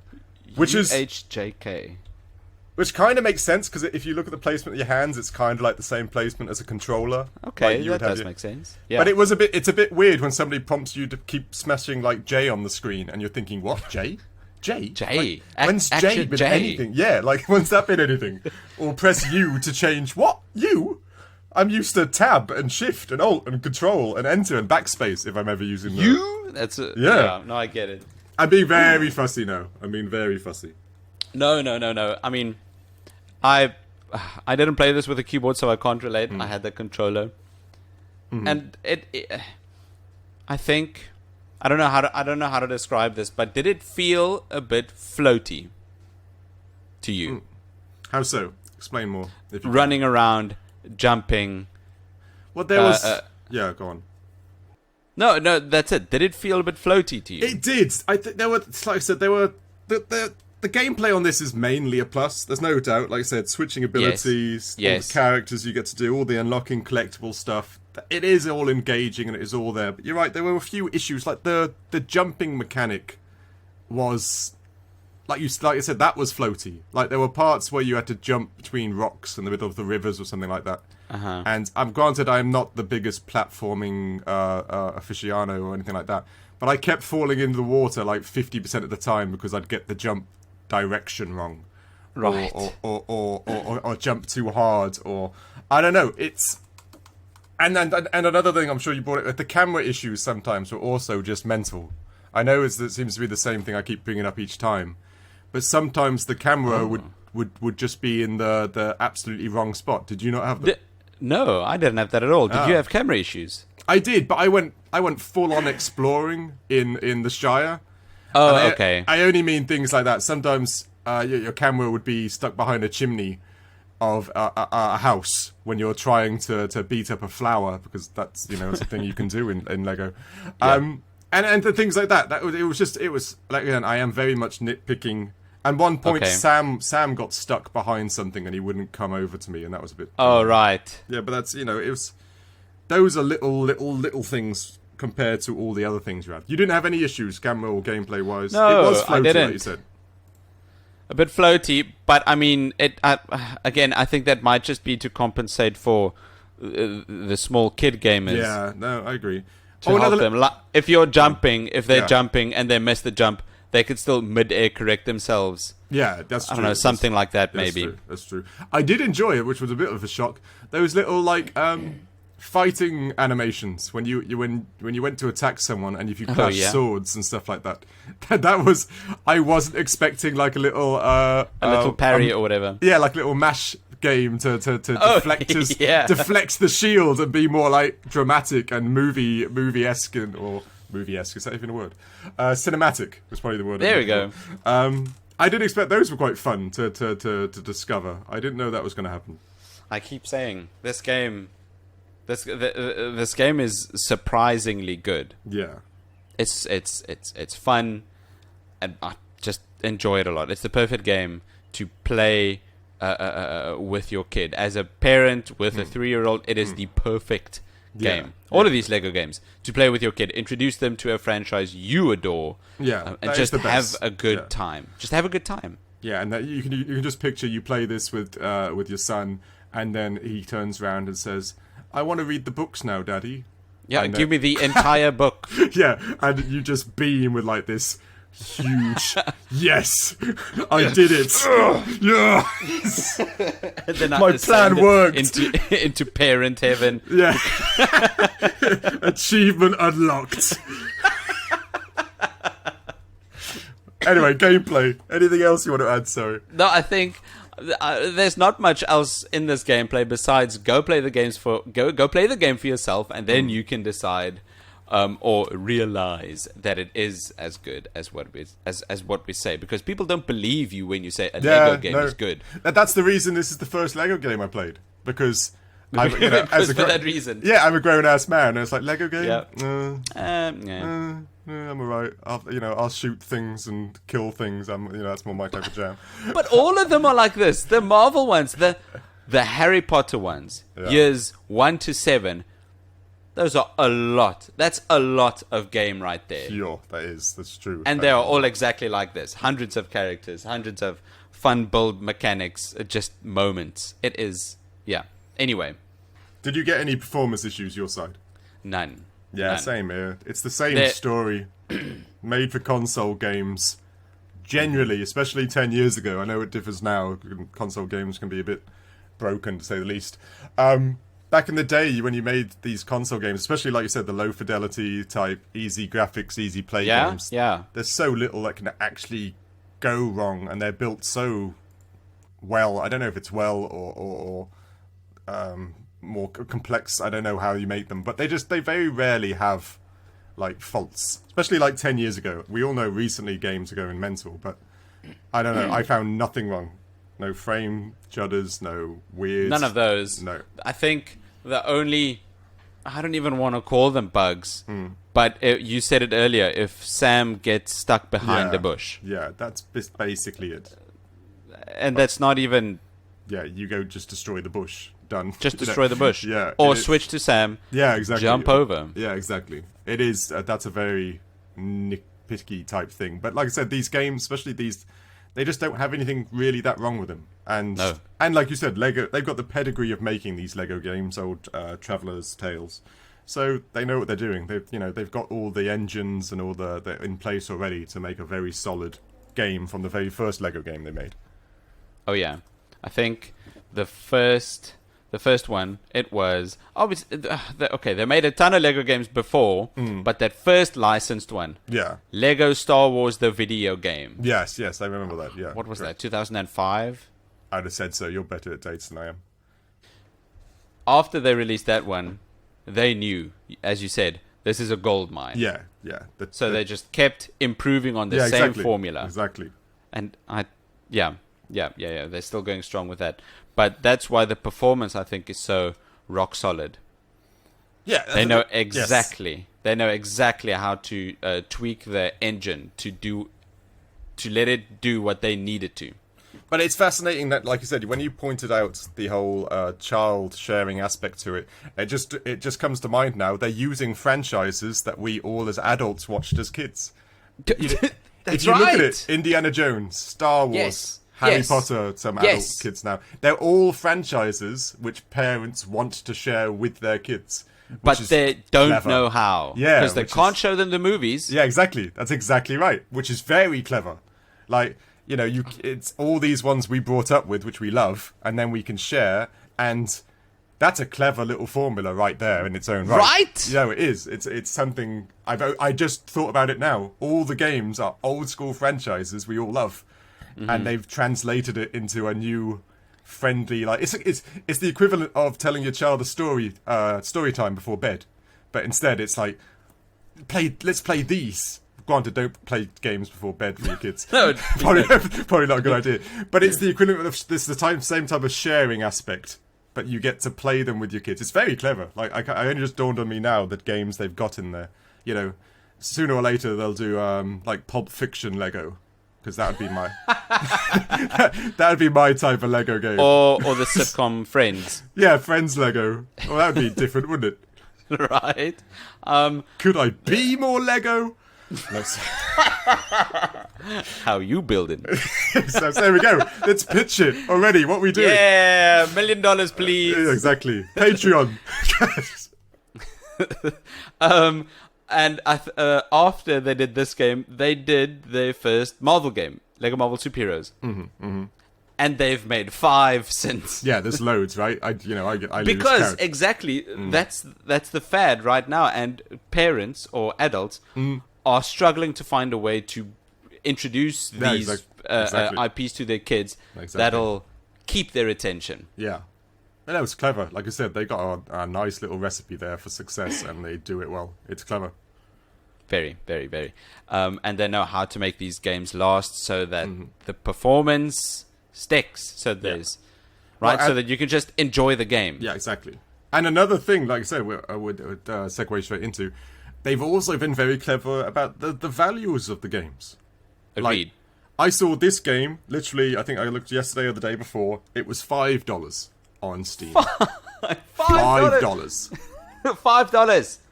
Which is UHJK. Which kind of makes sense, because if you look at the placement of your hands, it's kind of like the same placement as a controller. Okay, that does make sense. Yeah. But it's a bit weird when somebody prompts you to keep smashing like J on the screen, and you're thinking, what, J? J? J? Like, when's J been anything? Yeah, like, when's that been anything? Or press U to change, what? U? I'm used to tab and shift and alt and control and enter and backspace if I'm ever using the... U? That's it. Yeah, no, I get it. I'm being very fussy now. I'm being very fussy. No. I mean... I didn't play this with a keyboard, so I can't relate. I had the controller, and I think I don't know how to describe this, but did it feel a bit floaty to you? How so? Explain more. If you Running around, jumping. Well, there was. Yeah, go on. No, that's it. Did it feel a bit floaty to you? It did. I think there were, like I said, the gameplay on this is mainly a plus. There's no doubt. Like I said, switching abilities, all the characters you get to do, all the unlocking collectible stuff. It is all engaging and it is all there. But you're right, there were a few issues. Like the jumping mechanic was, like I said, that was floaty. Like there were parts where you had to jump between rocks in the middle of the rivers or something like that. And I'm granted I'm not the biggest platforming aficionado or anything like that. but I kept falling into the water like 50% of the time because I'd get the jump direction wrong. Right. Or jump too hard, or I don't know. It's and another thing I'm sure you brought it. The camera issues sometimes were also just mental. I know it seems to be the same thing I keep bringing up each time, but sometimes the camera would just be in the absolutely wrong spot. Did you not have that? No, I didn't have that at all. Did you have camera issues? I did, but I went full on exploring in the Shire. Oh, okay. I only mean things like that. Sometimes your camera would be stuck behind a chimney of a house when you're trying to beat up a flower, because that's it's a thing you can do in Lego. Yeah. And the things like that. It was like, again, I am very much nitpicking. At one point, Okay. Sam got stuck behind something and he wouldn't come over to me, and that was a bit. Oh, right. Yeah, but that's it was. Those are little things compared to all the other things you had. You didn't have any issues, camera or gameplay wise. No, it was floaty, I didn't. like you said. A bit floaty, but I mean, again, I think that might just be to compensate for the small kid gamers. Yeah, no, I agree. To help them. If you're jumping, if they're Yeah. jumping and they miss the jump, they could still mid-air correct themselves. Yeah, that's true. I don't know, something like that, That's maybe. true. That's true. I did enjoy it, which was a bit of a shock. Those little fighting animations when you went to attack someone and if you clash yeah. swords and stuff like that. That was, I wasn't expecting like a little little parry or whatever. Yeah, like a little mash game to deflect yeah. deflect the shield and be more like dramatic and movie-esque or movie-esque, is that even a word? Cinematic was probably the word. There we go. I did expect those were quite fun to discover. I didn't know that was going to happen. I keep saying this game is surprisingly good. Yeah. It's fun, and I just enjoy it a lot. It's the perfect game to play with your kid. As a parent with a 3-year-old, it is the perfect game. All of these Lego games to play with your kid. Introduce them to a franchise you adore. Yeah, and that just is the have best. a good Yeah. time. Just have a good time. Yeah, and that you can just picture you play this with your son, and then he turns around and says, "I want to read the books now, Daddy." Yeah, And, give me the entire book. Yeah, and you just beam with like this huge, yes, I did it. Yeah, And then I My descend plan worked. into parent heaven. yeah. Achievement unlocked. Anyway, gameplay. Anything else you want to add? Sorry. No, I think there's not much else in this gameplay besides go play the game for yourself, and then you can decide or realize that it is as good as what we say, because people don't believe you when you say a Lego game is good. That's the reason this is the first Lego game I played, because Because for that reason. Yeah, I'm a grown ass man, and it's like Lego game. Yeah. I'm alright. I'll shoot things and kill things. That's more my type of jam. But all of them are like this. The Marvel ones, the Harry Potter ones, years 1 to 7. Those are a lot. That's a lot of game right there. Pure, that's true. And they are all exactly like this. Hundreds of characters, hundreds of fun build mechanics, just moments. It is, yeah. Anyway. Did you get any performance issues your side? None. Yeah, None. same here. It's the same story. Made for console games. Generally, especially 10 years ago. I know it differs now. Console games can be a bit broken, to say the least. Back in the day, when you made these console games, especially like you said, the low fidelity type, easy graphics, easy play games. Yeah. There's so little that can actually go wrong, and they're built so well. I don't know if it's well or more complex. I don't know how you make them, but they very rarely have like faults, especially like 10 years ago. We all know recently games are going mental, but I don't know. I found nothing wrong. No frame judders, no weird. None of those. No. I think the only, I don't even want to call them bugs, but you said it earlier, if Sam gets stuck behind a bush. Yeah, that's basically it. And that's not even... Yeah, you go just destroy the bush. Done. Just destroy the bush. Yeah. Or switch to Sam. Yeah, exactly. Jump over. Yeah, exactly. It is. That's a very nitpicky type thing. But like I said, these games, especially these, they just don't have anything really that wrong with them. And and like you said, Lego, they've got the pedigree of making these Lego games, old Traveller's Tales. So they know what they're doing. They've got all the engines and all the in place already to make a very solid game from the very first Lego game they made. Oh yeah, I think the first one, it was obviously okay. They made a ton of Lego games before, but that first licensed one, Yeah. Lego Star Wars the video game. Yes, I remember that. Yeah. What was that? 2005. I'd have said so. You're better at dates than I am. After they released that one, they knew, as you said, this is a gold mine. Yeah. So they just kept improving on the same formula. Exactly. And yeah. They're still going strong with that. But that's why the performance, I think, is so rock solid. Yeah. They know exactly. Yes. They know exactly how to tweak the engine to let it do what they need it to. But it's fascinating that, like you said, when you pointed out the whole child sharing aspect to it, it just comes to mind now. They're using franchises that we all as adults watched as kids. If you look at it, Indiana Jones, Star Wars, Harry Potter, some adult kids now, they're all franchises which parents want to share with their kids. But they don't know how. Yeah. Because they can't show them the movies. Yeah, exactly. That's exactly right. Which is very clever. Like, it's all these ones we brought up with, which we love, and then we can share, and that's a clever little formula right there in its own right. Right? It is. It's something I just thought about it now. All the games are old school franchises we all love, and they've translated it into a new, friendly it's the equivalent of telling your child a story time before bed, but instead it's like let's play these. Granted, don't play games before bed for your kids. No, probably not a good idea. But it's the equivalent of same type of sharing aspect. But you get to play them with your kids. It's very clever. Like I only just dawned on me now that games they've got in there. Sooner or later they'll do like Pulp Fiction Lego, because that would be my that would be my type of Lego game. Or the sitcom Friends. Yeah, Friends Lego. Well, that would be different, wouldn't it? Right. Could I be more Lego? No, how you building? So there we go. Let's pitch it already. What we doing? Yeah, $1 million, please. Exactly. Patreon. And after they did this game, they did their first Marvel game, Lego Marvel Superheroes. And they've made 5 since. Yeah, there's loads, right? I because exactly that's the fad right now, and parents or adults are struggling to find a way to introduce these IPs to their kids that'll keep their attention. Yeah. And that was clever. Like I said, they got a nice little recipe there for success, and they do it well. It's clever. Very, very, very. And they know how to make these games last so that the performance sticks. So there's so that you can just enjoy the game. Yeah, exactly. And another thing, like I said, I would segue straight into, they've also been very clever about the values of the games. Agreed. Like, I saw this game, literally, I think I looked yesterday or the day before, it was $5 on Steam. $5? $5.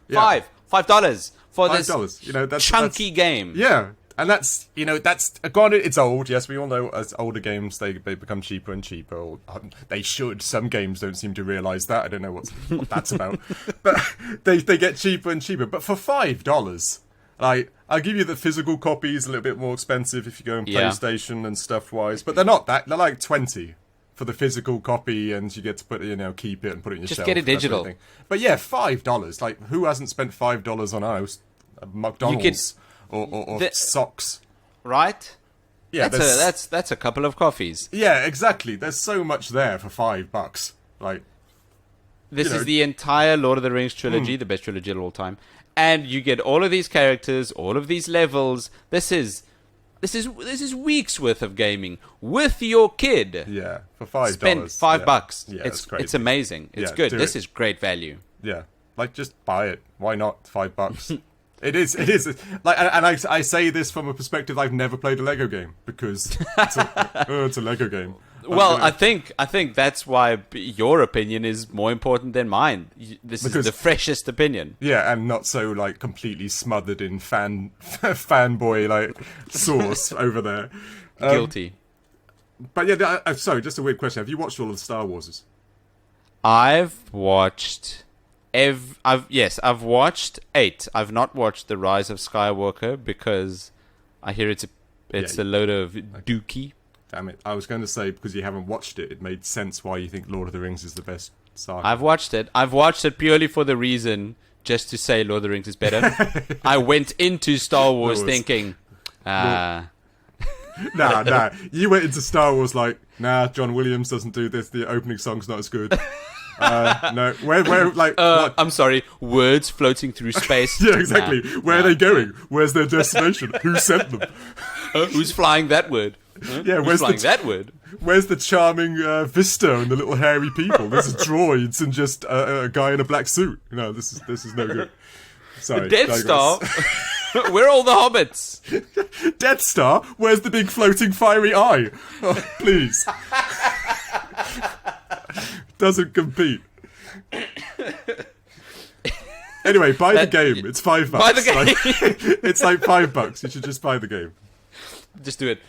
Yeah. $5 for this $5. That's chunky game. Yeah. And that's granted, it's old. Yes, we all know as older games, they become cheaper and cheaper. Or, they should. Some games don't seem to realise that. I don't know what that's about. But they get cheaper and cheaper. But for $5, I'll give you the physical copies a little bit more expensive if you go on PlayStation and stuff-wise. But they're not that. They're like $20 for the physical copy, and you get to put keep it and put it in your shelf. Just get it digital. Sort of but yeah, $5. Like, who hasn't spent $5 on McDonald's? Or socks, right? Yeah, that's a couple of coffees. Yeah, exactly. There's so much there for $5. Like, this is the entire Lord of the Rings trilogy, the best trilogy of all time, and you get all of these characters, all of these levels. This is weeks worth of gaming with your kid. Yeah, for $5. Spend $5. Yeah, it's amazing. It's good. This is great value. Yeah, like just buy it. Why not? $5. It is. Like, and I say this from a perspective I've never played a Lego game because it's a Lego game. Well, I think that's why your opinion is more important than mine. This is the freshest opinion. Yeah, and not so like completely smothered in fanboy like sauce over there. Guilty. But yeah, sorry, just a weird question. Have you watched all of the Star Warses? I've watched I've watched 8. I've not watched The Rise of Skywalker because I hear it's a load of dookie. Damn it! I was going to say because you haven't watched it, it made sense why you think Lord of the Rings is the best saga. I've watched it. I've watched it purely for the reason just to say Lord of the Rings is better. I went into Star Wars thinking, Nah. You went into Star Wars like, nah, John Williams doesn't do this. The opening song's not as good. No, where, like, what? I'm sorry, words floating through space. Yeah, exactly. Where are they going? Where's their destination? Who sent them? Who's flying that word? Yeah, who's flying that word? Where's the charming Vista and the little hairy people? There's droids and just a guy in a black suit. No, this is no good. Sorry, Death Star. Where are all the hobbits? Death Star? Where's the big floating fiery eye? Oh, please. Doesn't compete. Anyway, buy the game. It's $5. Buy the game. It's like $5. You should just buy the game. Just do it.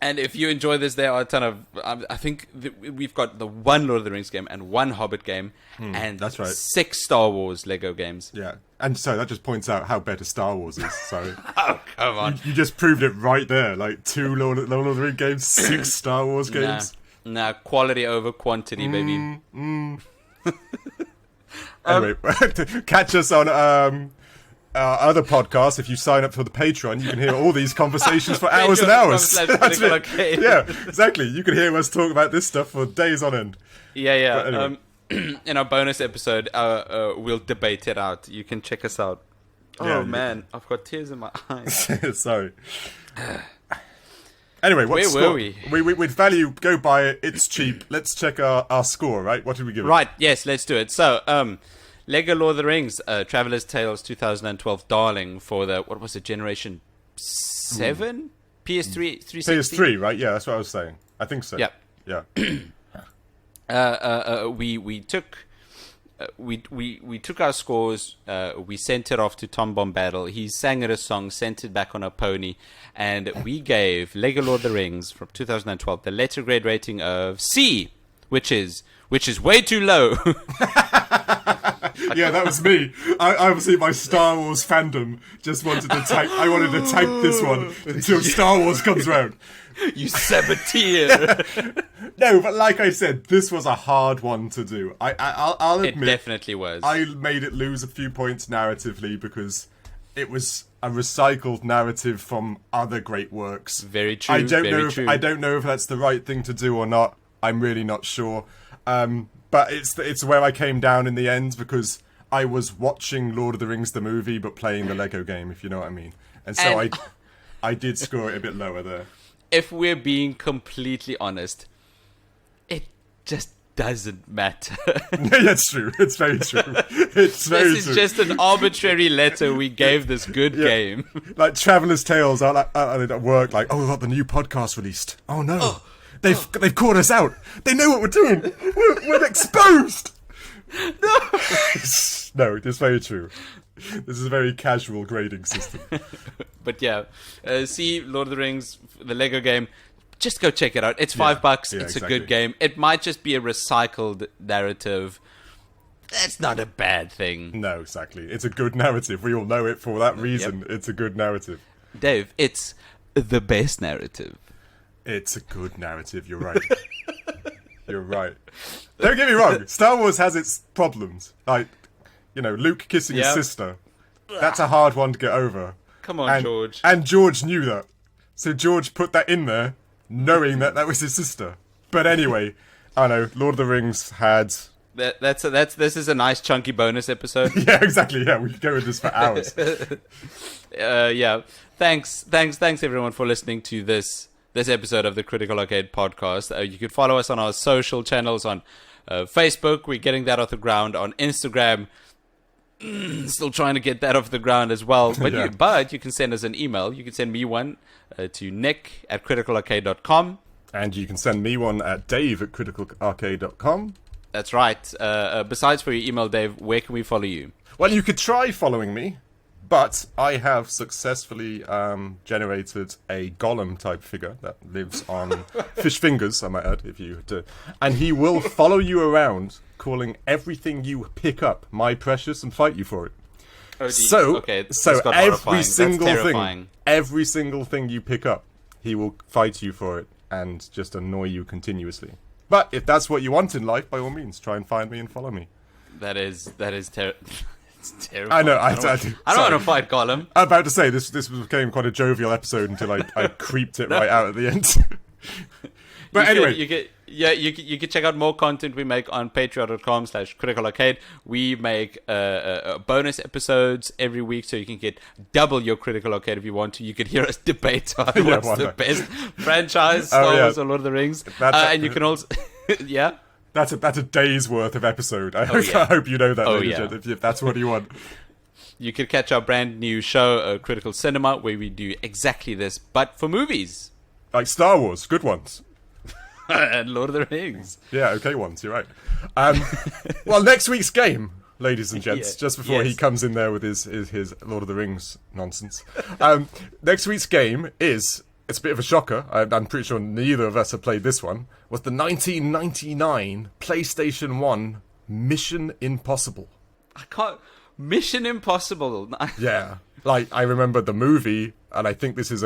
And if you enjoy this, there are a ton of... I think we've got the one Lord of the Rings game and one Hobbit game and that's right. 6 Star Wars Lego games. Yeah. And so that just points out how better Star Wars is. So Oh, come on. you just proved it right there. Like 2 Lord of the Rings games, 6 Star Wars games. Nah, quality over quantity, baby. Anyway, catch us on other podcasts. If you sign up for the Patreon, you can hear all these conversations for hours and hours. That's it. Yeah, exactly. You can hear us talk about this stuff for days on end. Yeah. Anyway. In our bonus episode, we'll debate it out. You can check us out. Yeah, man, I've got tears in my eyes. Sorry. Anyway, what's Where were we? With value, go buy it. It's cheap. Let's check our score, right? What did we give it? Right, yes, let's do it. So, Lego Lord of the Rings, Traveler's Tales 2012 Darling for the, what was it, Generation 7? PS3, 360? PS3, right? Yeah, that's what I was saying. I think so. Yep. Yeah. We took our scores. We sent it off to Tom Bombadil. He sang it a song, sent it back on a pony, and we gave Lego Lord of the Rings from 2012 the letter grade rating of C, which is way too low. Yeah, that was me. I obviously my Star Wars fandom just wanted to tank. I wanted to tank this one until Star Wars comes around. You saboteur. No, but like I said, this was a hard one to do. I'll admit, It definitely was. I made it lose a few points narratively because it was a recycled narrative from other great works. Very true. I don't know if that's the right thing to do or not. I'm really not sure. But it's where I came down in the end because I was watching Lord of the Rings the movie but playing the Lego game, if you know what I mean. And so I did score it a bit lower there. If we're being completely honest, it just doesn't matter. That's true. It's very true. It's very This true. is just an arbitrary letter we gave this good game. Like Traveller's Tales are like at work, like, oh, we've got the new podcast released. Oh no. They've caught us out. They know what we're doing. We're exposed. No, it's very true. This is a very casual grading system. But yeah, see Lord of the Rings, the Lego game. Just go check it out. It's $5. Yeah, It's exactly. a good game. It might just be a recycled narrative. That's not a bad thing. No, exactly. It's a good narrative. We all know it for that reason. Yep. It's a good narrative. Dave, it's the best narrative. It's a good narrative. You're right. You're right. Don't get me wrong. Star Wars has its problems. Like, you know, Luke kissing his sister. That's a hard one to get over. Come on, George. And George knew that. So George put that in there, knowing that was his sister. But anyway, I know, Lord of the Rings had... This is a nice chunky bonus episode. Yeah, exactly. Yeah, we could go with this for hours. Yeah. Thanks everyone for listening to this episode of the Critical Arcade podcast. You can follow us on our social channels on Facebook. We're getting that off the ground. On Instagram, still trying to get that off the ground as well. But, Yeah. you can send us an email. You can send me one to nick@criticalarcade.com. And you can send me one at dave@criticalarcade.com. That's right. Besides for your email, Dave, where can we follow you? Well, you could try following me, But I have successfully generated a golem type figure that lives on fish fingers, I might add, if you do. And he will follow you around, calling everything you pick up my precious and fight you for it. Oh, So okay, that's every horrifying. single That's thing, terrifying. every single thing you pick up, he will fight you for it and just annoy you continuously. But if that's what you want in life, by all means, try and find me and follow me. That is it's terrible. I know. I don't want sorry. to fight Gollum. I'm about to say this became quite a jovial episode until I creeped it right out at the end. But anyway, you can check out more content we make on patreon.com/criticalarcade. We make bonus episodes every week, so you can get double your Critical Arcade if you want to. You could hear us debate on what's why the not? best franchise, Star Wars or Lord of the Rings. And you can also, yeah. that's a day's worth of episode. I yeah. hope you know that, Oh, ladies yeah. and gentlemen, if that's what you want. You could catch our brand new show, Critical Cinema, where we do exactly this, but for movies. Like Star Wars, good ones. And Lord of the Rings. Yeah, okay ones, you're right. Well, next week's game, ladies and gents, Yeah, just before he yes. comes in there with his Lord of the Rings nonsense. Next week's game it's a bit of a shocker, I'm pretty sure neither of us have played this one, was the 1999 PlayStation 1 Mission Impossible. I can't... Mission Impossible. Yeah, like, I remember the movie, and I think this is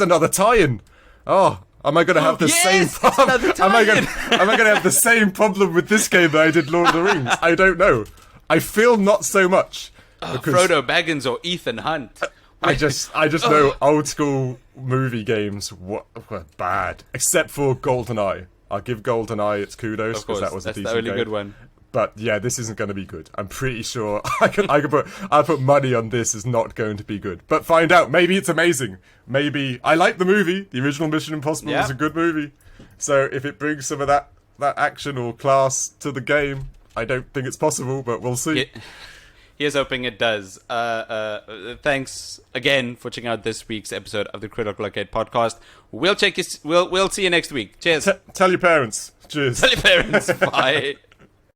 another tie-in. Oh, am I going to have the same problem? Am I going to have the same problem with this game that I did Lord of the Rings? I don't know. I feel not so much. Because Frodo Baggins or Ethan Hunt. I just know old school movie games were bad, except for GoldenEye. I'll give GoldenEye its kudos Of course, because that was a that's the decent only game. good one. But yeah, this isn't going to be good. I'm pretty sure I'll put money on this is not going to be good. But find out. Maybe it's amazing. Maybe I like the movie. The original Mission Impossible was a good movie. So if it brings some of that action or class to the game, I don't think it's possible, but we'll see. Here's hoping it does. Thanks again for checking out this week's episode of the Critical Arcade podcast. We'll see you next week. Cheers. Tell your parents. Cheers. Tell your parents. Bye.